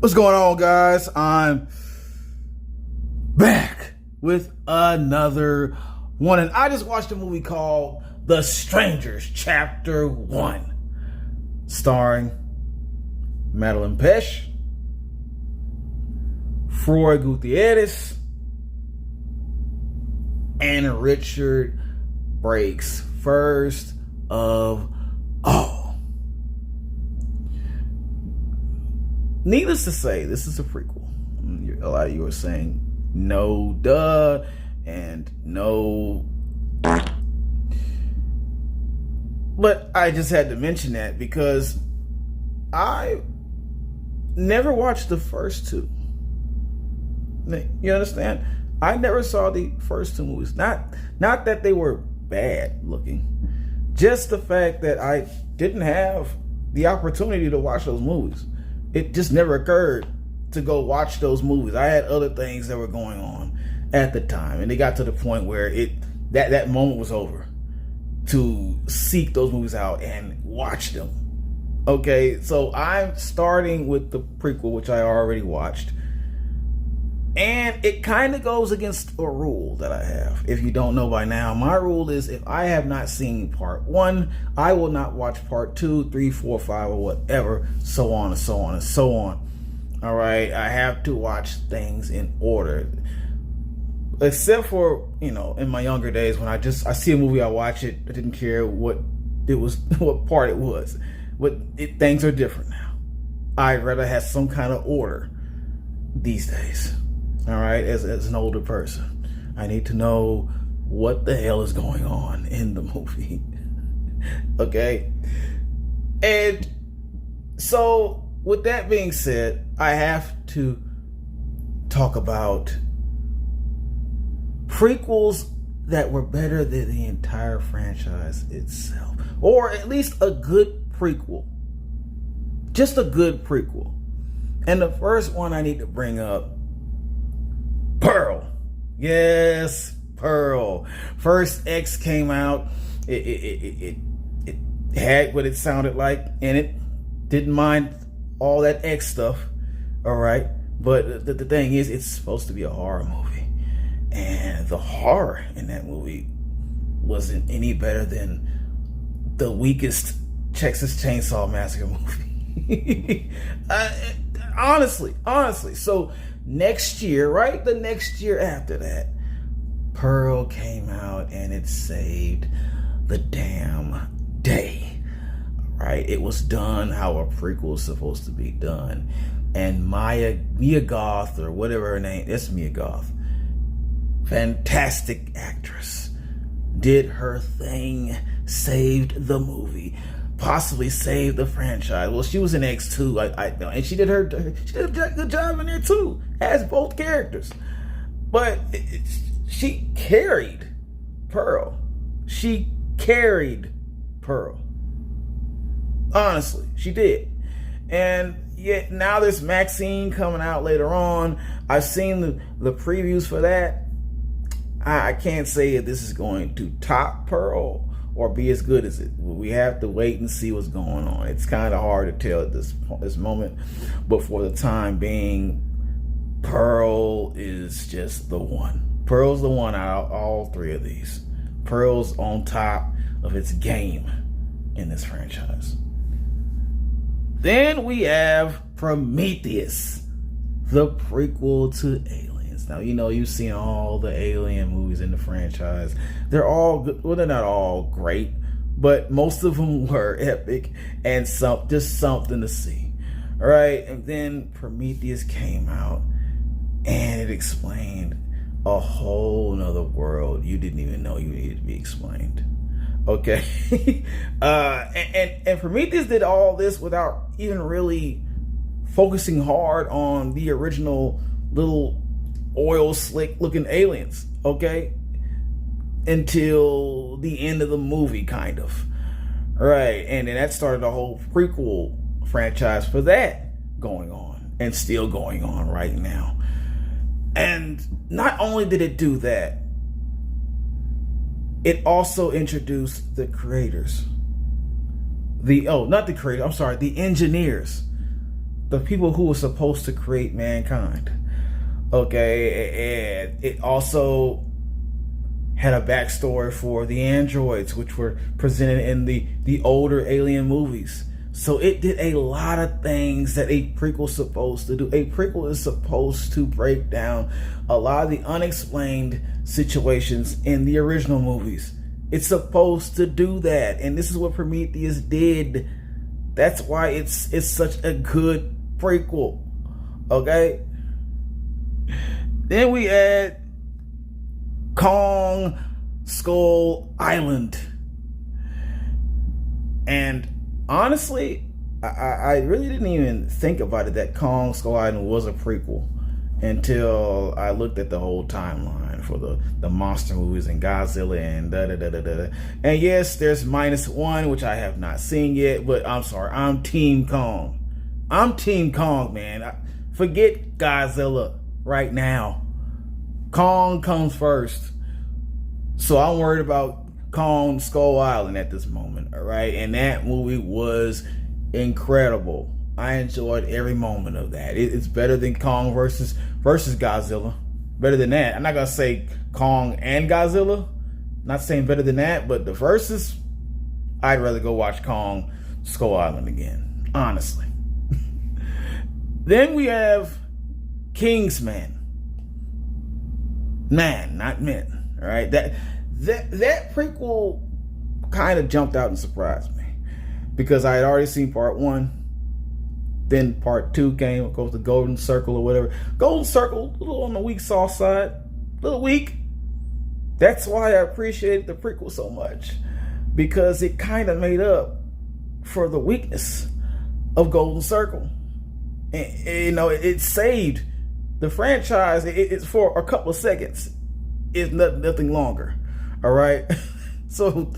What's going on, guys? I'm back with another one, and I just watched a movie called The Strangers Chapter 1, starring Madeline Pesh, Froy Gutierrez, and Richard Breaks. First of all, needless to say, this is a prequel. A lot of you are saying no duh and no, but I just had to mention that because I never watched the first two. You understand? I never saw the first two movies. Not that they were bad looking, just the fact that I didn't have the opportunity to watch those movies. It just never occurred to go watch those movies. I had other things that were going on at the time, and it got to the point where that moment was over to seek those movies out and watch them. Okay, so I'm starting with the prequel, which I already watched. And it kind of goes against a rule that I have. If you don't know by now, my rule is if I have not seen part 1, I will not watch part 2, 3, 4, 5, or whatever, so on and so on and so on. All right, I have to watch things in order. Except for, in my younger days when I see a movie, I watch it. I didn't care what it was, what part it was. But things are different now. I'd rather have some kind of order these days. All right, as an older person, I need to know what the hell is going on in the movie. Okay? And so, with that being said, I have to talk about prequels that were better than the entire franchise itself. Or at least a good prequel. Just a good prequel. And the first one I need to bring up, Pearl. Yes, Pearl. First X came out. It had what it sounded like, and it didn't mind all that X stuff. All right, but the thing is, it's supposed to be a horror movie, and the horror in that movie wasn't any better than the weakest Texas Chainsaw Massacre movie. Honestly. So next year, right? The next year after that, Pearl came out and it saved the damn day. Right? It was done how a prequel is supposed to be done. And Mia Goth, or whatever her name, it's Mia Goth. Fantastic actress. Did her thing, saved the movie. Possibly saved the franchise. Well, she was in X2, I know, and she did a good job in there too, as both characters. But she carried Pearl. She carried Pearl. Honestly, she did. And yet now there's Maxine coming out later on. I've seen the previews for that. I can't say if this is going to top Pearl or be as good as it. We have to wait and see what's going on. It's kind of hard to tell at this moment, but for the time being, Pearl is just the one. Pearl's the one out of all three of these. Pearl's on top of its game in this franchise. Then we have Prometheus, the prequel to Aliens. Now, you've seen all the Alien movies in the franchise. They're all good. Well, they're not all great, but most of them were epic and just something to see. All right, and then Prometheus came out and it explained a whole nother world you didn't even know you needed to be explained. Okay. and Prometheus did all this without even really focusing hard on the original little oil slick looking aliens, okay, until the end of the movie, kind of. Right, and then that started a whole prequel franchise for that going on, and still going on right now. And not only did it do that, it also introduced the creators. The engineers the people who were supposed to create mankind. Okay, and it also had a backstory for the androids, which were presented in the older Alien movies. So it did a lot of things that a prequel's supposed to do. A prequel is supposed to break down a lot of the unexplained situations in the original movies. It's supposed to do that, and this is what Prometheus did. That's why it's such a good prequel. Okay? Then we add Kong Skull Island. And honestly, I really didn't even think about it that Kong Skull Island was a prequel until I looked at the whole timeline for the monster movies and Godzilla and da-da-da-da-da. And yes, there's -1, which I have not seen yet, but I'm sorry, I'm Team Kong. I'm Team Kong, man. Forget Godzilla right now. Kong comes first. So I'm worried about Kong Skull Island at this moment, all right? And that movie was incredible. I enjoyed every moment of that. It's better than Kong versus Godzilla. Better than that. I'm not gonna say Kong and Godzilla. Not saying better than that, but the versus, I'd rather go watch Kong Skull Island again, honestly. Then we have Kingsman. Man, not men. All right, that prequel kind of jumped out and surprised me because I had already seen part 1. Then part 2 came, of course, the Golden Circle or whatever. Golden Circle, a little on the weak sauce side, a little weak. That's why I appreciated the prequel so much, because it kind of made up for the weakness of Golden Circle. And, you know, it saved the franchise. It's for a couple of seconds. It's nothing longer. All right. So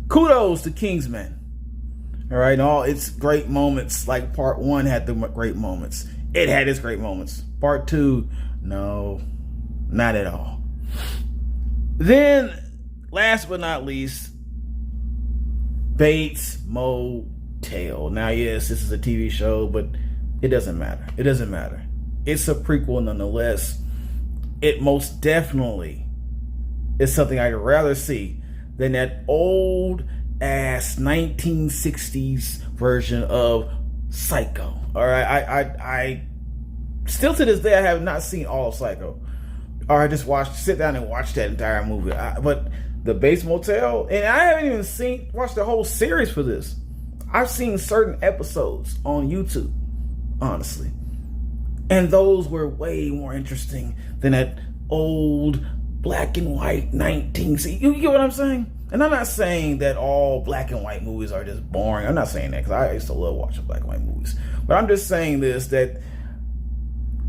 kudos to Kingsman. All right. And all its great moments, like part 1 had the great moments. It had its great moments. Part 2, no, not at all. Then, last but not least, Bates Motel. Now, yes, this is a TV show, but it doesn't matter. It doesn't matter. It's a prequel nonetheless. It most definitely is something I'd rather see than that old ass 1960s version of Psycho. All right, I still to this day I have not seen all of Psycho, or I just sit down and watch that entire movie. But the Bates Motel, and I haven't even watched the whole series for this. I've seen certain episodes on YouTube, honestly, and those were way more interesting than that old black and white 1960s. You get what I'm saying? And I'm not saying that all black and white movies are just boring. I'm not saying that, because I used to love watching black and white movies. But I'm just saying this, that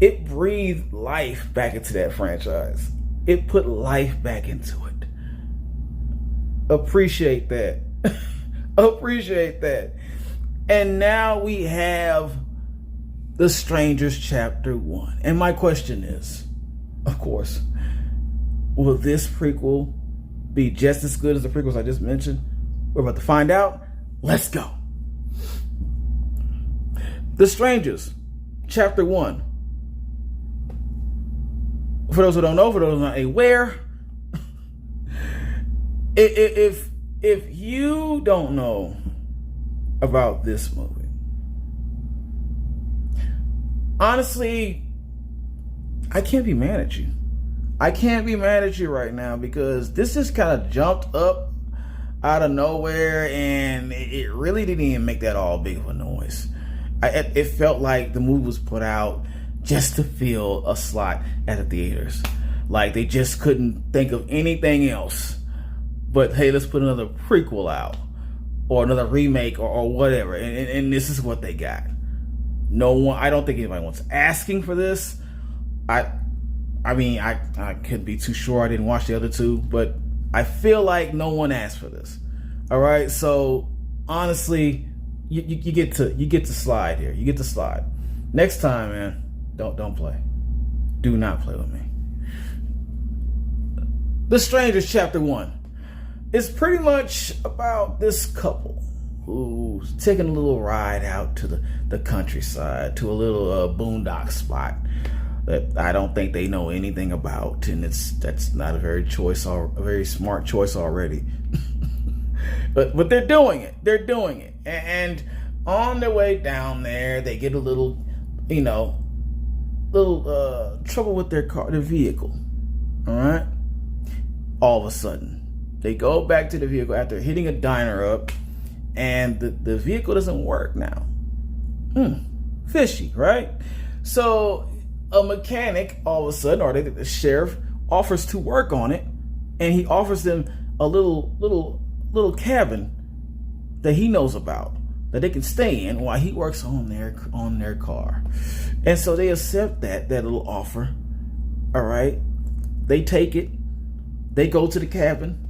it breathed life back into that franchise. It put life back into it. Appreciate that. Appreciate that. And now we have The Strangers Chapter 1. And my question is, of course, will this prequel be just as good as the prequels I just mentioned? We're about to find out. Let's go. The Strangers, Chapter 1. For those who don't know, for those who are not aware, if you don't know about this movie, honestly, I can't be mad at you. I can't be mad at you right now, because this just kind of jumped up out of nowhere, and it really didn't even make that all big of a noise. It felt like the movie was put out just to fill a slot at the theaters. Like they just couldn't think of anything else but, hey, let's put another prequel out or another remake or whatever. And this is what they got. No one, I don't think anybody wants asking for this. I mean, I could be too sure. I didn't watch the other two, but I feel like no one asked for this. All right, so honestly, you get to slide here. You get to slide. Next time, man, don't play. Do not play with me. The Strangers Chapter 1 is pretty much about this couple who's taking a little ride out to the countryside, to a little boondock spot that I don't think they know anything about, and that's not a very smart choice already. but they're doing it. They're doing it, and on their way down there, they get a little trouble with their vehicle. All right. All of a sudden, they go back to the vehicle after hitting a diner up, and the vehicle doesn't work now. Fishy, right? So a mechanic, all of a sudden, or the sheriff, offers to work on it, and he offers them a little cabin that he knows about, that they can stay in while he works on their car. And so they accept that little offer. All right. They take it. They go to the cabin.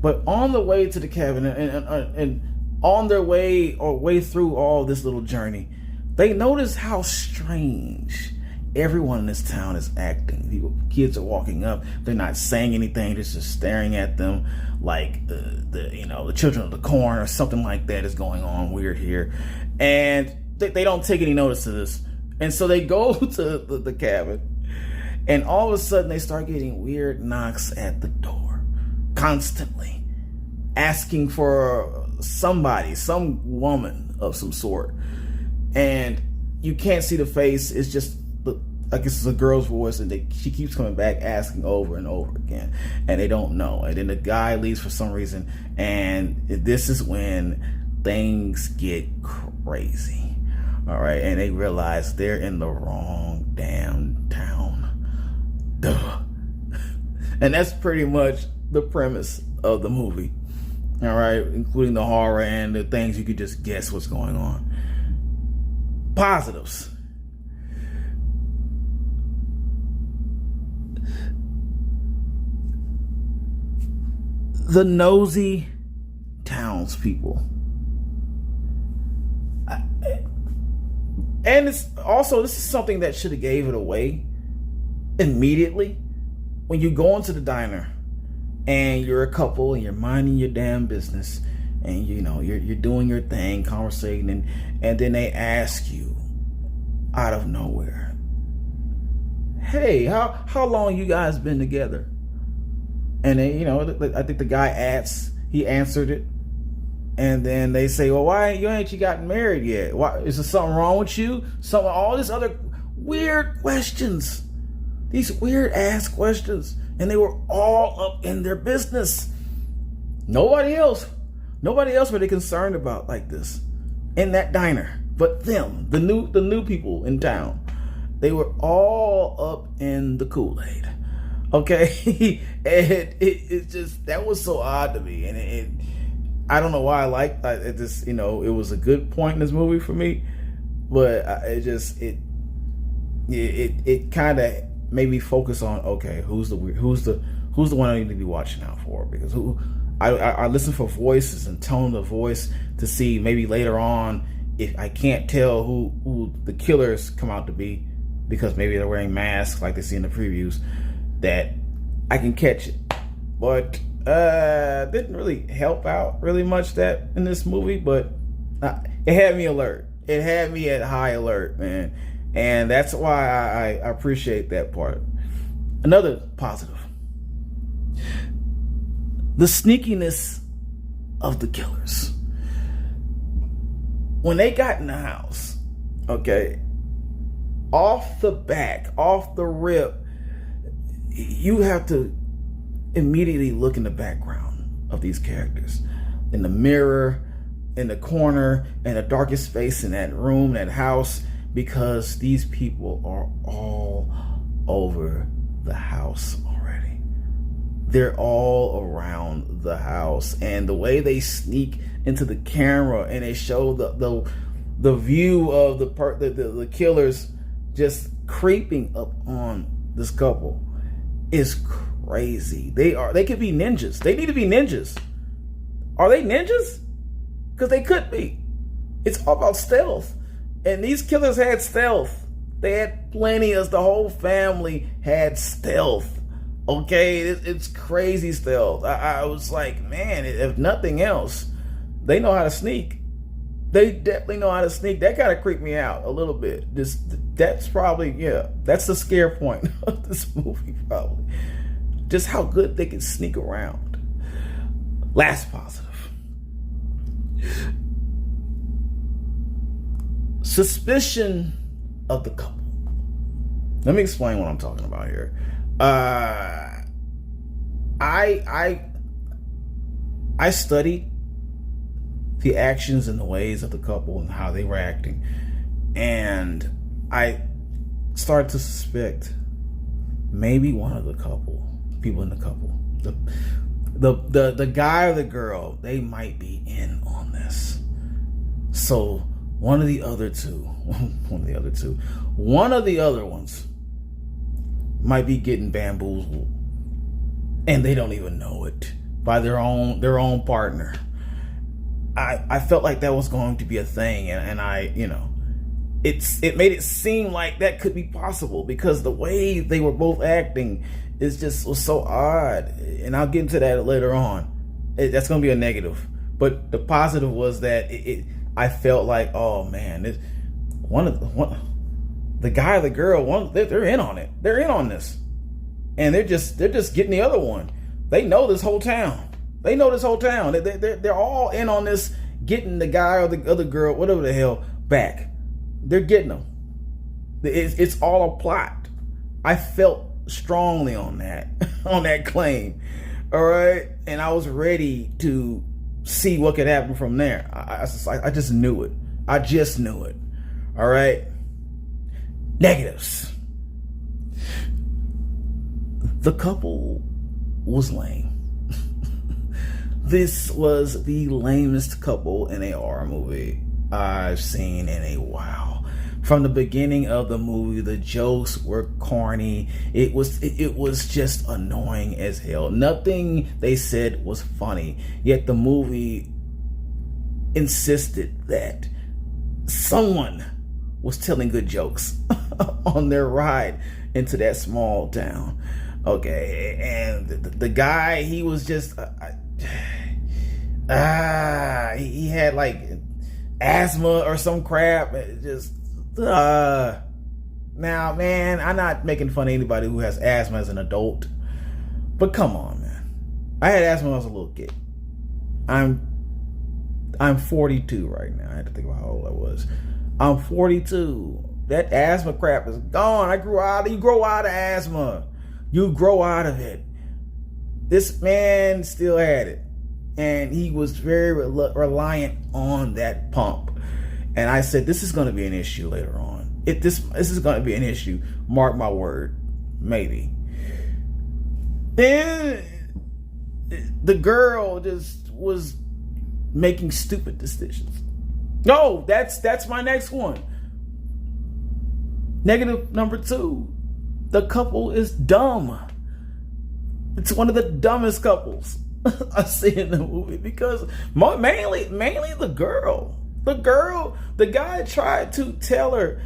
But on the way to the cabin and on their way through all this little journey, they notice how strange everyone in this town is acting. Kids are walking up. They're not saying anything. They're just staring at them like the children of the corn or something like that is going on weird here. And they don't take any notice of this. And so they go to the cabin, and all of a sudden they start getting weird knocks at the door constantly, asking for somebody, some woman of some sort. And you can't see the face. It's just, I guess it's a girl's voice, and she keeps coming back asking over and over again, and they don't know. And then the guy leaves for some reason, and this is when things get crazy. All right, and they realize they're in the wrong damn town. Duh. And that's pretty much the premise of the movie. All right, including the horror and the things you could just guess what's going on. Positives. The nosy townspeople. And it's also, this is something that should have gave it away immediately. When you go into the diner and you're a couple and you're minding your damn business, and you're doing your thing, conversating, and then they ask you out of nowhere, "Hey, how long you guys been together?" And then, I think the guy he answered it. And then they say, "Well, why ain't you gotten married yet? Why, is there something wrong with you?" All these other weird questions. These weird ass questions. And they were all up in their business. Nobody else were they concerned about like this in that diner. But them, the new people in town. They were all up in the Kool-Aid. Okay? And it just, that was so odd to me. And I don't know why I liked it. Just, it was a good point in this movie for me, but it kind of made me focus on, okay, who's the one I need to be watching out for, because I listen for voices and tone of voice to see maybe later on if I can't tell who the killers come out to be, because maybe they're wearing masks like they see in the previews, that I can catch it. But didn't really help out really much that in this movie, but it had me alert. It had me at high alert, man. And that's why I appreciate that part. Another positive. The sneakiness of the killers. When they got in the house, okay, off the rip, you have to immediately look in the background of these characters, in the mirror, in the corner, in the darkest space in that room, that house, because these people are all over the house already. They're all around the house, and the way they sneak into the camera and they show the view of the killers just creeping up on this couple is crazy. They could be ninjas. They need to be ninjas. Are they ninjas? Because they could be. It's all about stealth. And these killers had stealth. They had plenty of, the whole family had stealth. Okay, it's crazy stealth. I was like, man, if nothing else, They know how to sneak. They definitely know how to sneak. That kind of creeped me out a little bit. That's probably, yeah, that's the scare point of this movie, probably. Just how good they can sneak around. Last positive. Suspicion of the couple. Let me explain what I'm talking about here. I studied the actions and the ways of the couple and how they were acting, and I started to suspect maybe one of the people in the couple, the guy or the girl, they might be in on this. So one of the other ones might be getting bamboozled, and they don't even know it, by their own partner. I felt like that was going to be a thing, and I, it made it seem like that could be possible, because the way they were both acting was so odd. And I'll get into that later on. That's going to be a negative. But the positive was that I felt like, oh man, the guy or the girl, they're in on it. They're in on this, and they're just getting the other one. They know this whole town. They're all in on this, getting the guy or the other girl, whatever the hell, back. They're getting them. It's all a plot. I felt strongly on that, on that claim. All right, and I was ready to see what could happen from there. I just knew it. I just knew it. All right. Negatives. The couple was lame. This was the lamest couple in a horror movie I've seen in a while. From the beginning of the movie, the jokes were corny. It was just annoying as hell. Nothing they said was funny. Yet the movie insisted that someone was telling good jokes on their ride into that small town. Okay, and the guy, he was just he had like asthma or some crap. Now, man, I'm not making fun of anybody who has asthma as an adult, but come on, man. I had asthma when I was a little kid. I'm 42 right now. I had to think about how old I was. I'm 42. That asthma crap is gone. You grow out of asthma. You grow out of it. This man still had it, and he was very reliant on that pump. And I said, this is going to be an issue later on. This is going to be an issue. Mark my word. Maybe. Then the girl just was making stupid decisions. No, that's my next one. Negative number 2. The couple is dumb. It's one of the dumbest couples I see in the movie, because mainly the girl. The guy tried to tell her,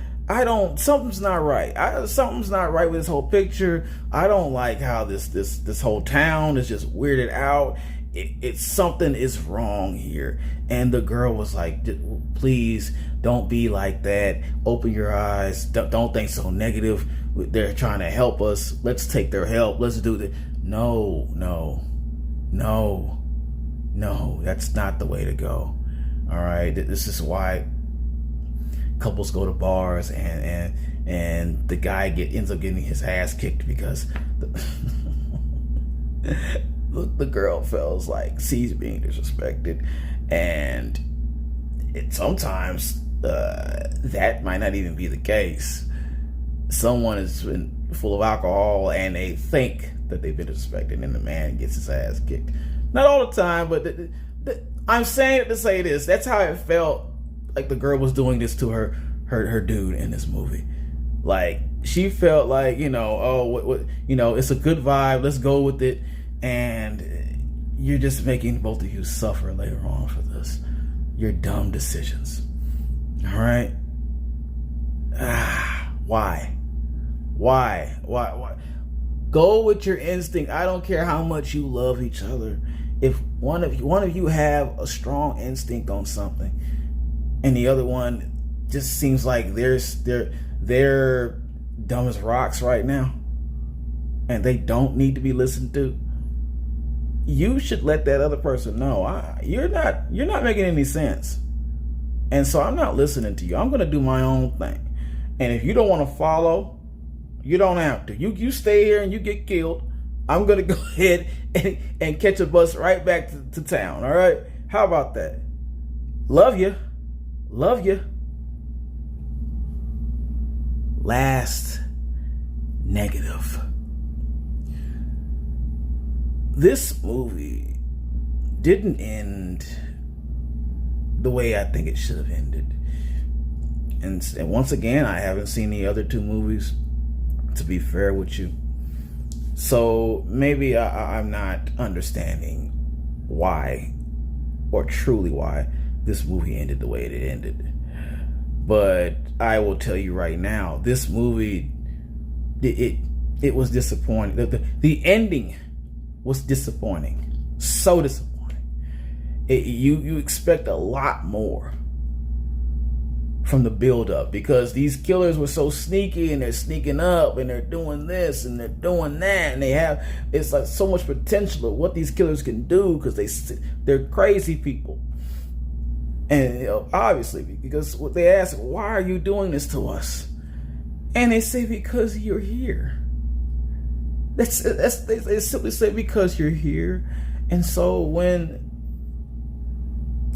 something's not right. Something's not right with this whole picture. I don't like how this whole town is just weirded out. It's something is wrong here. And the girl was like, please don't be like that. Open your eyes. Don't think so negative. They're trying to help us. Let's take their help. Let's do this. No, that's not the way to go. All right, this is why couples go to bars, and the guy ends up getting his ass kicked because the girl feels like she's being disrespected, and sometimes that might not even be the case. Someone has been full of alcohol and they think that they've been disrespected, and the man gets his ass kicked. Not all the time, but I'm saying it to say this. That's how it felt like the girl was doing this to her dude in this movie. Like, she felt like, it's a good vibe. Let's go with it. And you're just making both of you suffer later on for this. Your dumb decisions. All right? Why? Go with your instinct. I don't care how much you love each other. if one of you have a strong instinct on something, and the other one just seems like they're dumb as rocks right now, and they don't need to be listened to, you should let that other person know, you're not making any sense, and so I'm not listening to you. I'm going to do my own thing, and if you don't want to follow, you don't have to. You stay here and you get killed. I'm going to go ahead and catch a bus right back to town. All right? How about that? Love you. Love you. Last negative. This movie didn't end the way I think it should have ended. And once again, I haven't seen the other two movies, to be fair with you. So maybe I'm not understanding why, or truly why, this movie ended the way it ended. But I will tell you right now, this movie, it was disappointing. The ending was disappointing. So disappointing. You expect a lot more from the build-up, because these killers were so sneaky, and they're sneaking up, and they're doing this and they're doing that, and it's like so much potential of what these killers can do, because they're crazy people. And obviously, because what they ask, why are you doing this to us? And they say, because you're here. They simply say, because you're here. And so when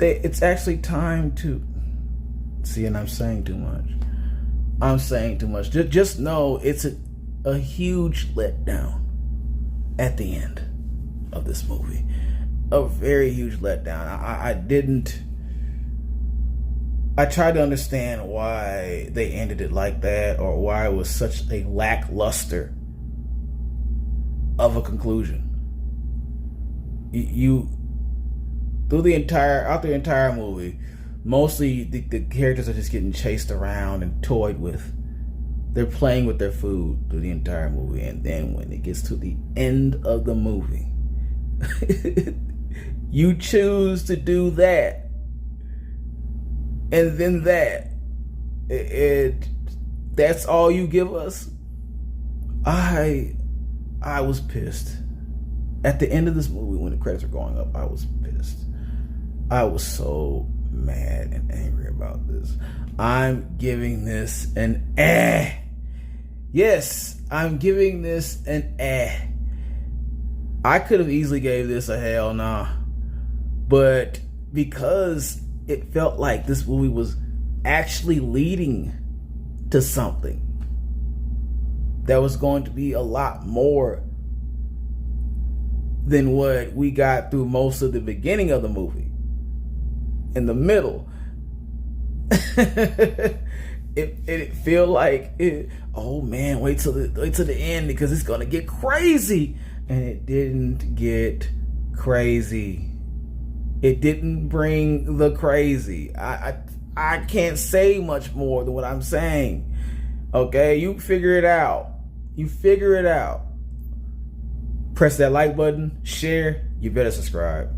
it's actually time to see, and I'm saying too much. Just know it's a huge letdown at the end of this movie. A very huge letdown. I tried to understand why they ended it like that, or why it was such a lackluster of a conclusion. You throughout the entire movie, mostly the characters are just getting chased around and toyed with. They're playing with their food through the entire movie, and then when it gets to the end of the movie, you choose to do that, and then that's all you give us. I was pissed. At the end of this movie, when the credits were going up, I was pissed. I was so mad and angry about this. I'm giving this an eh. Yes, I'm giving this an eh. I could have easily gave this a hell nah. But because it felt like this movie was actually leading to something that was going to be a lot more than what we got through most of the beginning of the movie. In the middle, it feel like oh man, wait till the end, because it's gonna get crazy. And it didn't get crazy. It didn't bring the crazy. I can't say much more than what I'm saying. Okay, you figure it out. Press that like button, share. You better subscribe.